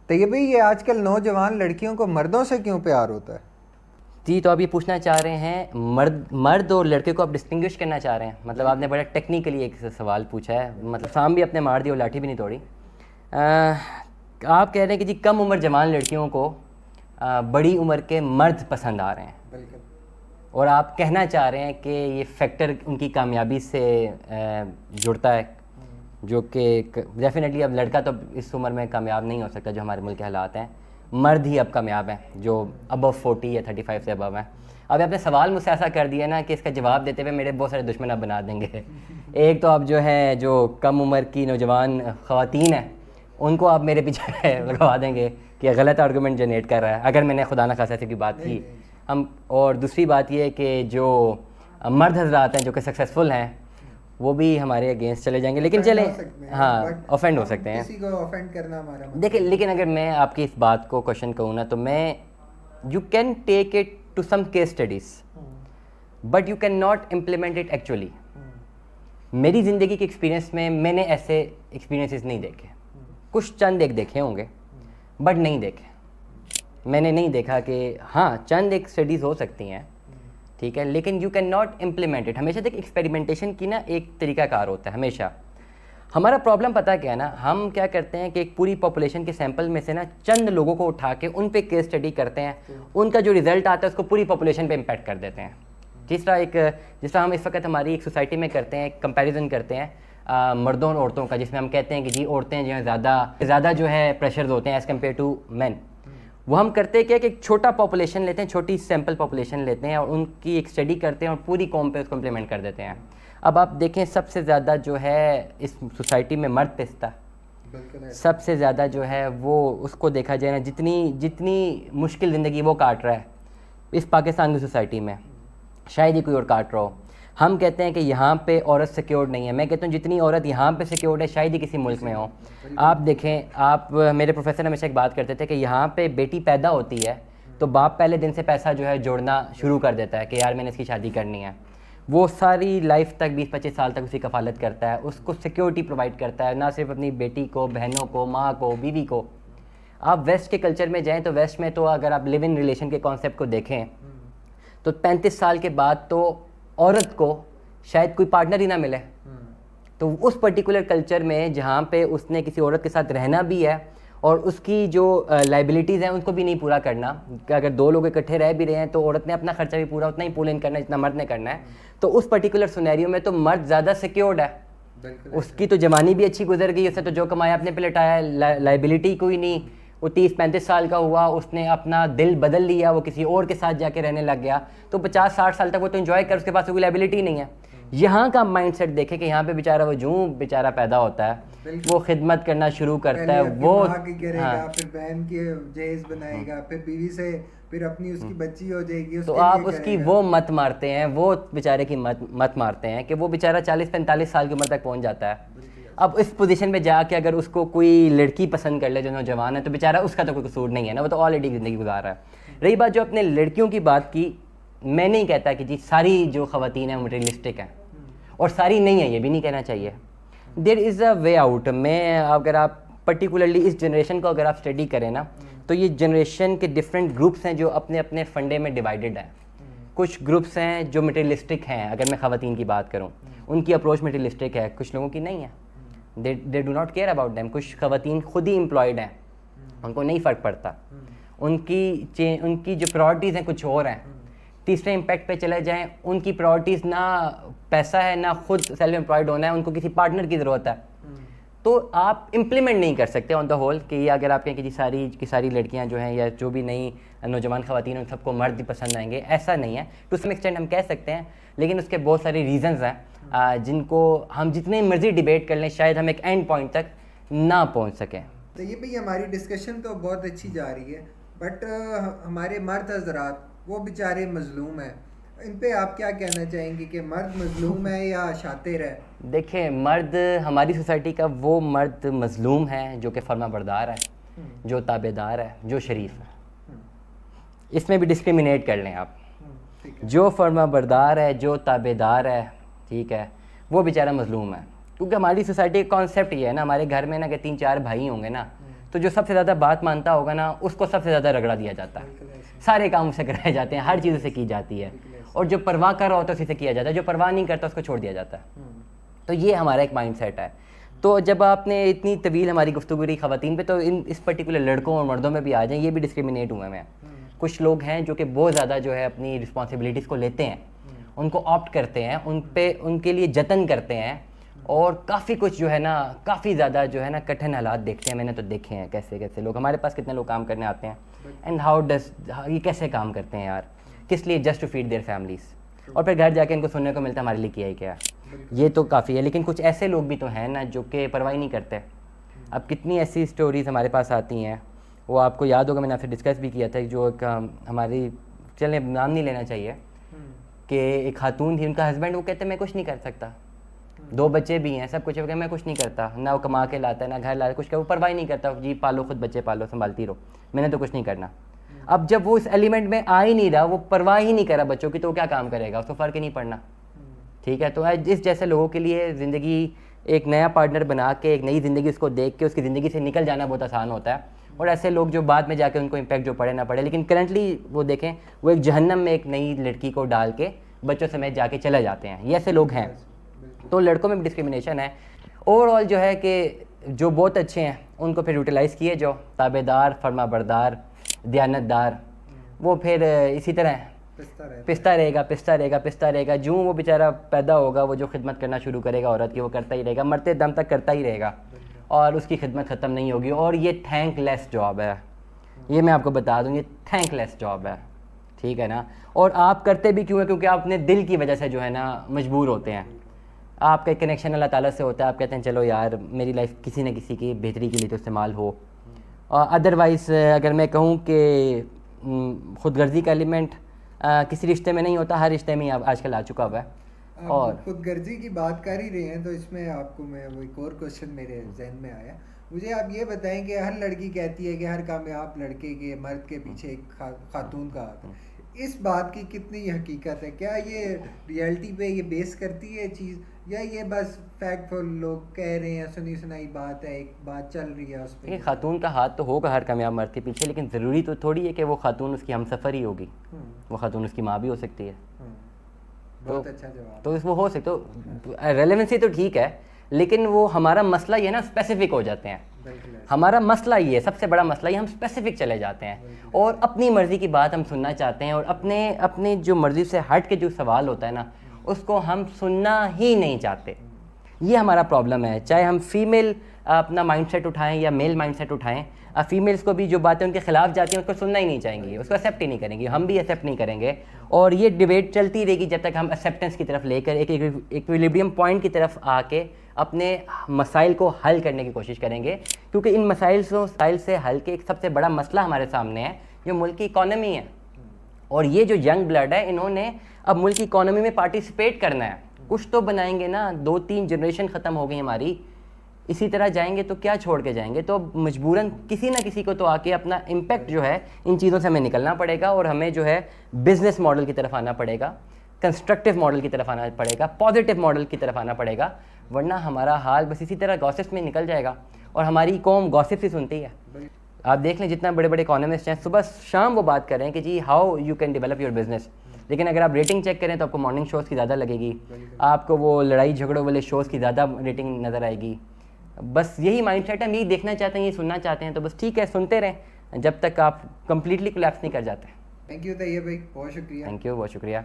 طیب بھائی یہ آج کل نوجوان لڑکیوں کو مردوں سے کیوں پیار ہوتا ہے؟ جی تو آپ یہ پوچھنا چاہ رہے ہیں مرد اور لڑکے کو آپ ڈسٹنگوش کرنا چاہ رہے ہیں؟ مطلب آپ نے بڑا ٹیکنیکلی ایک سوال پوچھا ہے، مطلب سام بھی اپنے مار دی اور لاٹھی بھی نہیں توڑی۔ آپ کہہ رہے ہیں کہ جی کم عمر جوان لڑکیوں کو بڑی عمر کے مرد پسند آ رہے ہیں، بالکل، اور آپ کہنا چاہ رہے ہیں کہ یہ فیکٹر ان کی کامیابی سے جڑتا ہے، جو کہ ڈیفینیٹلی اب لڑکا تو اس عمر میں کامیاب نہیں ہو سکتا جو ہمارے ملک کے حالات ہیں، مرد ہی اب کامیاب ہیں جو ابو 40 یا 35 سے ابو ہیں۔ اب آپ نے سوال مجھ سے ایسا کر دیا نا کہ اس کا جواب دیتے ہوئے میرے بہت سارے دشمن اب بنا دیں گے۔ ایک تو اب جو ہے جو کم عمر کی نوجوان خواتین ہیں ان کو آپ میرے پیچھے لگوا دیں گے کہ غلط آرگومنٹ جنریٹ کر رہا ہے اگر میں نے خدا نہ خاصہ ایسی کی بات کی ہم۔ اور دوسری بات یہ ہے کہ جو مرد حضرات ہیں جو کہ سکسیزفل ہیں وہ بھی ہمارے اگینسٹ چلے جائیں گے، لیکن چلیں ہاں آفینڈ ہو سکتے ہیں، کسی کو آفینڈ کرنا ہمارا دیکھیں۔ لیکن اگر میں آپ کی اس بات کو کوشچن کہوں نا تو میں you can take it to some case studies but you can not implement it actually. میری زندگی کے ایکسپیرینس میں میں نے ایسے ایکسپیرینسز نہیں دیکھے، کچھ چند ایک دیکھے ہوں گے بٹ نہیں دیکھے۔ میں نے نہیں دیکھا کہ ہاں چند ایک اسٹڈیز ہو سکتی ہیں ٹھیک ہے، لیکن you can not implement it. ہمیشہ دیکھ ایکسپیریمنٹیشن کی نا ایک طریقہ کار ہوتا ہے ہمیشہ۔ ہمارا پرابلم پتہ کیا ہے نا، ہم کیا کرتے ہیں کہ ایک پوری پاپولیشن کے سیمپل میں سے نا چند لوگوں کو اٹھا کے ان پہ کیس اسٹڈی کرتے ہیں، ان کا جو رزلٹ آتا ہے اس کو پوری پاپولیشن پہ امپیکٹ کر دیتے ہیں۔ جس طرح ہم اس وقت ہماری ایک سوسائٹی میں کرتے ہیں، کمپیریزن کرتے ہیں مردوں اور عورتوں کا، جس میں ہم کہتے ہیں کہ جی عورتیں جو ہیں زیادہ جو ہے پریشرز ہوتے ہیں ایز کمپیئر ٹو مین۔ وہ ہم کرتے کیا کہ ایک چھوٹا پاپولیشن لیتے ہیں، چھوٹی سیمپل پاپولیشن لیتے ہیں اور ان کی ایک اسٹڈی کرتے ہیں اور پوری قوم پہ اس کو امپلیمنٹ کر دیتے ہیں۔ اب آپ دیکھیں سب سے زیادہ جو ہے اس سوسائٹی میں مرد پستا، سب سے زیادہ جو ہے وہ اس کو دیکھا جائے نا جتنی مشکل زندگی وہ کاٹ رہا ہے اس پاکستان کی سوسائٹی میں شاید ہی کوئی اور کاٹ رہا ہو۔ ہم کہتے ہیں کہ یہاں پہ عورت سیکیورڈ نہیں ہے، میں کہتا ہوں جتنی عورت یہاں پہ سیکیورڈ ہے شاید ہی کسی ملک میں ہو۔ آپ دیکھیں، آپ میرے پروفیسر ہمیشہ ایک بات کرتے تھے کہ یہاں پہ بیٹی پیدا ہوتی ہے تو باپ پہلے دن سے پیسہ جو ہے جوڑنا شروع کر دیتا ہے کہ یار میں نے اس کی شادی کرنی ہے، وہ ساری لائف تک 20-25 سال تک اس کی کفالت کرتا ہے، اس کو سیکیورٹی پرووائڈ کرتا ہے، نہ صرف اپنی بیٹی کو، بہنوں کو، ماں کو، بیوی کو۔ آپ ویسٹ کے کلچر میں جائیں تو ویسٹ میں تو اگر آپ لیو ان ریلیشن کے کانسیپٹ کو دیکھیں تو 35 سال کے بعد تو عورت کو شاید کوئی پارٹنر ہی نہ ملے۔ تو اس پرٹیکولر کلچر میں جہاں پہ اس نے کسی عورت کے ساتھ رہنا بھی ہے اور اس کی جو لائبلٹیز ہیں ان کو بھی نہیں پورا کرنا، کہ اگر دو لوگ اکٹھے رہ بھی رہے ہیں تو عورت نے اپنا خرچہ بھی پورا اتنا ہی پول ان کرنا ہے جتنا مرد نے کرنا ہے، تو اس پرٹیکولر سینیریو میں تو مرد زیادہ سیکیورڈ ہے، اس کی تو جوانی بھی اچھی گزر گئی، اس نے تو جو کمایا اپنے پہ لٹایا، لائبلٹی کوئی نہیں۔ وہ 30-35 سال کا ہوا، اس نے اپنا دل بدل لیا، وہ کسی اور کے ساتھ جا کے رہنے لگ گیا، تو 50-60 سال تک وہ تو انجوائے کر، اس کے پاس کوئی لائبلٹی نہیں ہے۔ یہاں کا مائنڈ سیٹ دیکھے کہ یہاں پہ بیچارہ وہ جوں بیچارہ پیدا ہوتا ہے وہ خدمت کرنا شروع کرتا ہے، وہ کرے گا، پھر بہن کی جہیز بنائے گا، پھر بیوی سے پھر اپنی اس کی بچی ہو جائے گی، تو آپ اس کی وہ مت مارتے ہیں، وہ بیچارے کی مت مارتے ہیں کہ وہ بیچارہ 40-45 سال کی عمر تک پہنچ جاتا ہے۔ اب اس پوزیشن پہ جا کے اگر اس کو کوئی لڑکی پسند کر لے جو نوجوان ہے تو بیچارہ اس کا تو کوئی قصور نہیں ہے نا، وہ تو آلریڈی زندگی گزار رہا ہے۔ رہی بات جو اپنے لڑکیوں کی بات کی، میں نہیں کہتا کہ جی ساری جو خواتین ہیں مٹیریلسٹک ہیں اور ساری نہیں ہیں، یہ بھی نہیں کہنا چاہیے۔ دیر از اے وے آؤٹ۔ میں اگر آپ پرٹیکولرلی اس جنریشن کو اگر آپ اسٹڈی کریں نا تو یہ جنریشن کے ڈفرینٹ گروپس ہیں جو اپنے اپنے فنڈے میں ڈیوائیڈڈ ہیں۔ کچھ گروپس ہیں جو مٹیریلسٹک ہیں، اگر میں خواتین کی بات کروں ان کی اپروچ مٹیریلسٹک ہے، کچھ لوگوں کی نہیں ہے، they do not care about them. کچھ خواتین خود ہی امپلائڈ ہیں، ان کو نہیں فرق پڑتا، ان کی جو پرائورٹیز ہیں کچھ اور ہیں۔ تیسرے امپیکٹ پہ چلے جائیں، ان کی پرائورٹیز نہ پیسہ ہے نہ خود سیلف امپلائڈ ہونا ہے، ان کو کسی پارٹنر کی ضرورت ہے۔ تو آپ امپلیمنٹ نہیں کر سکتے آن دا ہول کہ یہ اگر آپ کہیں کہ جی ساری کی ساری لڑکیاں جو ہیں یا جو بھی نئی نوجوان خواتین ہیں ان سب کو مرد بھی پسند آئیں گے، ایسا نہیں ہے۔ ٹو سم ایکسٹینٹ ہم کہہ سکتے ہیں، لیکن اس کے بہت سارے ریزنز ہیں جن کو ہم جتنے مرضی ڈیبیٹ کر لیں شاید ہم ایک اینڈ پوائنٹ تک نہ پہنچ سکیں۔ تو یہ بھائی ہماری ڈسکشن تو بہت اچھی جا رہی ہے، بٹ ہمارے مرد حضرات وہ بیچارے مظلوم ہیں، ان پہ آپ کیا کہنا چاہیں گے کہ مرد مظلوم ہے یا شاطر ہے؟ دیکھیں، مرد ہماری سوسائٹی کا وہ مرد مظلوم ہے جو کہ فرما بردار ہے، جو تابع دار ہے، جو شریف ہے۔ اس میں بھی ڈسکریمنیٹ کر لیں آپ، جو فرما بردار ہے، جو تابع دار ہے، ٹھیک ہے، وہ بیچارہ مظلوم ہے۔ کیونکہ ہماری سوسائٹی کا کانسیپٹ یہ ہے نا، ہمارے گھر میں نا کہ 3-4 بھائی ہوں گے نا تو جو سب سے زیادہ بات مانتا ہوگا نا اس کو سب سے زیادہ رگڑا دیا جاتا ہے, سارے کام اسے کرائے جاتے ہیں, ہر چیز اسے کی جاتی ہے, اور جو پرواہ کر رہا ہوتا ہے اسی سے کیا جاتا ہے, جو پرواہ نہیں کرتا اس کو چھوڑ دیا جاتا ہے. تو یہ ہمارا ایک مائنڈ سیٹ ہے. تو جب آپ نے اتنی طویل ہماری گفتگو رہی خواتین پہ, تو اس پرٹیکولر لڑکوں اور مردوں میں بھی آ جائیں, یہ بھی ڈسکریمنیٹ ہوئے ہیں. کچھ لوگ ہیں جو کہ بہت زیادہ جو ہے اپنی رسپانسبلٹیز کو لیتے ہیں, ان کو آپٹ کرتے ہیں, ان کے لیے جتن کرتے ہیں, اور کافی کچھ جو ہے نا کافی زیادہ جو ہے نا کٹھن حالات دیکھتے ہیں. میں نے تو دیکھے ہیں کیسے کیسے لوگ, ہمارے پاس کتنے لوگ کام کرنے آتے ہیں, اینڈ یہ کیسے کام کرتے ہیں یار, کس لیے, just to feed their families, اور پھر گھر جا کے ان کو سننے کو ملتا ہے ہمارے لیے کیا ہی کیا. یہ تو کافی ہے, لیکن کچھ ایسے لوگ بھی تو ہیں نا جو کہ پرواہ نہیں کرتے. اب کتنی ایسی اسٹوریز ہمارے پاس آتی ہیں, وہ آپ کو یاد ہوگا, میں نے آپ سے ڈسکس بھی کیا تھا, جو ایک ہماری, چلیں نام نہیں لینا چاہیے, کہ ایک خاتون تھی, ان کا ہسبینڈ, وہ کہتے ہیں میں کچھ نہیں کر سکتا, 2 بچے بھی ہیں, سب کچھ ہے, میں کچھ نہیں کرتا, نہ وہ کما کے لاتا ہے, نہ گھر لاتا ہے, کچھ وہ پرواہ نہیں کرتا, جی پالو, خود بچے پالو, سنبھالتی رہو, میں نے تو کچھ نہیں کرنا. اب جب وہ اس ایلیمنٹ میں آ ہی نہیں رہا, وہ پرواہ ہی نہیں کرا بچوں کی, تو وہ کیا کام کرے گا, اس کو فرق ہی نہیں پڑنا. ٹھیک ہے, تو اس جیسے لوگوں کے لیے زندگی, ایک نیا پارٹنر بنا کے ایک نئی زندگی اس کو دیکھ کے اس کی زندگی سے نکل جانا بہت آسان ہوتا ہے. اور ایسے لوگ جو بعد میں جا کے ان کو امپیکٹ جو پڑے نہ پڑے, لیکن کرنٹلی وہ دیکھیں, وہ ایک جہنم میں ایک نئی لڑکی کو ڈال کے بچوں سمیت جا کے چلے جاتے ہیں, یہ ایسے لوگ ہیں. تو لڑکوں میں بھی ڈسکریمنیشن ہے. اوور آل جو ہے کہ جو بہت اچھے ہیں ان کو پھر یوٹیلائز کیے, جو تابع دار, فرما بردار, دیانت دار, وہ پھر اسی طرح پستا رہے گا. جوں وہ بیچارہ پیدا ہوگا, وہ جو خدمت کرنا شروع کرے گا عورت کی, وہ کرتا ہی رہے گا, مرتے دم تک کرتا ہی رہے گا, اور اس کی خدمت ختم نہیں ہوگی. اور یہ تھینک لیس جاب ہے, یہ میں آپ کو بتا دوں, یہ تھینک لیس جاب ہے. ٹھیک ہے نا, اور آپ کرتے بھی کیوں ہیں, کیونکہ آپ اپنے دل کی وجہ سے جو ہے نا مجبور ہوتے ہیں. آپ کا کنیکشن اللہ تعالیٰ سے ہوتا ہے, آپ کہتے ہیں چلو یار میری لائف کسی نہ کسی کی بہتری کے لیے تو استعمال ہو. اور ادروائز اگر میں کہوں کہ خود غرضی کا ایلیمنٹ کسی رشتے میں نہیں ہوتا, ہر رشتے میں آج کل آ چکا ہوا ہے. اور خود غرضی کی بات کر ہی رہے ہیں, تو اس میں آپ کو میں وہ ایک اور کوشچن میرے ذہن میں آیا. مجھے آپ یہ بتائیں کہ ہر لڑکی کہتی ہے کہ ہر کامیاب لڑکے کے, مرد کے پیچھے ایک خاتون کا ہاتھ ہے. اس بات کی کتنی حقیقت ہے؟ کیا یہ ریئلٹی پہ یہ بیس کرتی ہے چیز, یا یہ بس فیکٹ فل لوگ کہہ رہے ہیں, سنی سنائی بات ہے, ایک بات چل رہی ہے اس پہ؟ خاتون کا ہاتھ تو ہوگا ہر کامیاب مرد کے پیچھے, لیکن ضروری تو تھوڑی ہے کہ وہ خاتون اس کی ہم سفر ہی ہوگی. وہ خاتون اس کی ماں بھی ہو سکتی ہے. بہت اچھا جواب. تو وہ ہو سکتا, تو ریلیونسی تو ٹھیک ہے, لیکن وہ ہمارا مسئلہ یہ ہے نا, اسپیسیفک ہو جاتے ہیں. ہمارا مسئلہ یہ ہے, سب سے بڑا مسئلہ یہ, ہم اسپیسیفک چلے جاتے ہیں, اور اپنی مرضی کی بات ہم سننا چاہتے ہیں, اور اپنے جو مرضی سے ہٹ کے جو سوال ہوتا ہے نا, اس کو ہم سننا ہی نہیں چاہتے. یہ ہمارا پرابلم ہے. چاہے ہم فیمیل اپنا مائنڈ سیٹ اٹھائیں یا میل مائنڈ سیٹ اٹھائیں, فیمیلس کو بھی جو باتیں ان کے خلاف جاتی ہیں اس کو سننا ہی نہیں چاہیں گی, اس کو ایکسیپٹ ہی نہیں کریں گی, ہم بھی ایکسیپٹ نہیں کریں گے. اور یہ ڈبیٹ چلتی رہے گی جب تک ہم ایکسیپٹنس کی طرف لے کر ایک ایکویلیبریم پوائنٹ کی طرف آ کے اپنے مسائل کو حل کرنے کی کوشش کریں گے. کیونکہ ان مسائل سے حل کے ایک سب سے بڑا مسئلہ ہمارے سامنے ہے, جو ملک کی اکانومی ہے. اور یہ جو ینگ بلڈ ہے, انہوں نے اب ملک کی اکانومی میں پارٹیسپیٹ کرنا ہے. کچھ تو بنائیں گے نا, 2-3 جنریشن ختم ہو گئی ہماری, اسی طرح جائیں گے تو کیا چھوڑ کے جائیں گے؟ تو مجبوراً کسی نہ کسی کو تو آ کے اپنا امپیکٹ جو ہے ان چیزوں سے ہمیں نکلنا پڑے گا, اور ہمیں جو ہے بزنس ماڈل کی طرف آنا پڑے گا, کنسٹرکٹیو ماڈل کی طرف آنا پڑے گا, پازیٹیو ماڈل کی طرف آنا پڑے گا. ورنہ ہمارا حال بس اسی طرح گاسپس میں نکل جائے گا, اور ہماری قوم گاسپس ہی سنتی ہے. آپ دیکھ لیں جتنا بڑے بڑے اکانومسٹ ہیں, صبح شام وہ بات کریں کہ جی how you can develop your business, لیکن اگر آپ ریٹنگ چیک کریں تو آپ کو مارننگ شوز کی زیادہ لگے گی, آپ کو وہ لڑائی جھگڑوں والے شوز کی زیادہ ریٹنگ نظر آئے گی. بس یہی مائنڈ سیٹ ہے, ہم یہی دیکھنا چاہتے ہیں, یہ سننا چاہتے ہیں, تو بس ٹھیک ہے, سنتے رہیں جب تک آپ کمپلیٹلی کولیپس نہیں کر جاتے. تھینک یو طیب بھائی, بہت شکریہ. تھینک یو, بہت شکریہ.